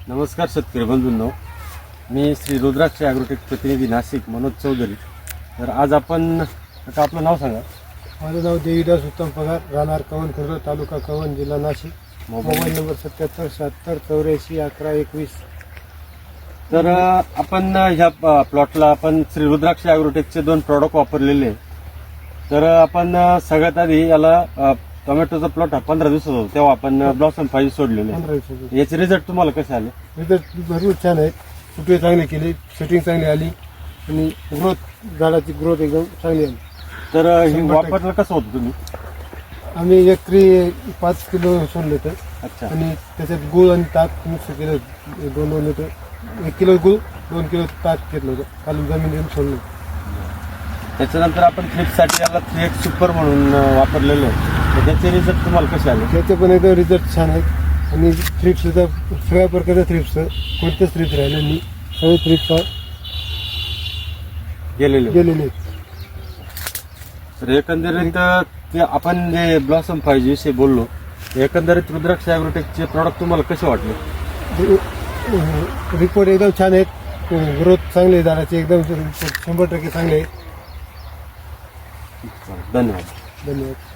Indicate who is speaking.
Speaker 1: नमस्कार शेतकरी बंधूंनो, मी श्री रुद्राक्ष ॲग्रोटेक प्रतिनिधी नाशिक मनोज चौधरी. तर आज आपण आता आपलं नाव सांगा.
Speaker 2: माझं नाव देवीदास उत्तम पगार, राहणार कवन खुर्द, तालुका कवन, जिल्हा नाशिक. Mobile number 77 76 84 11 21.
Speaker 1: तर आपण ह्या प्लॉटला आपण श्री रुद्राक्ष ॲग्रोटेकचे 2 प्रॉडक्ट वापरलेले आहे. तर आपण सगळ्यात आधी याला टोमॅटोचा प्लॉट हा 15 दिवसाचा होता, तेव्हा आपण ब्लॉसम 5 सोडलेले.
Speaker 2: 15 दिवसाचे
Speaker 1: याचे रिझल्ट तुम्हाला कसे आले?
Speaker 2: रिझल्ट भरपूर छान आहेत. फुटवे चांगले केले, सेटिंग चांगली आली आणि झाडाची ग्रोथ एकदम चांगली आली.
Speaker 1: तर हे वापरलं कसं होतं तुम्ही?
Speaker 2: आम्ही एकरी 5 किलो सोडले तर
Speaker 1: अच्छा.
Speaker 2: आणि त्याच्यात गुळ आणि ताक मिक्स केलं. 2 लिटर, 1 किलो गुळ, 2 किलो ताक घेतलं होतं, खालून जमिनीतून सोडलं.
Speaker 1: त्याच्यानंतर आपण थ्रिप्ससाठी याला 3X सुपर म्हणून वापरलेलं आहे. तर त्याचे रिझल्ट तुम्हाला कसे आले?
Speaker 2: त्याचे पण एकदम रिझल्ट छान आहेत आणि थ्रिप्स सुद्धा सगळ्या प्रकारच्या थ्रिप्स, कोणतेच थ्रिप्स राहिले नाही, सगळे थ्रिप्स गेलेले आहेत.
Speaker 1: तर एकंदरीत ते आपण जे ब्लॉसम 5 विषयी बोललो, एकंदरीत रुद्राक्ष ॲग्रोटेकचे प्रॉडक्ट तुम्हाला कसे वाटले?
Speaker 2: रिपोर्ट एकदम छान आहेत, ग्रोथ चांगली आहे झाडाची, एकदम 100% चांगले आहे.
Speaker 1: धन्यवाद.
Speaker 2: धन्यवाद.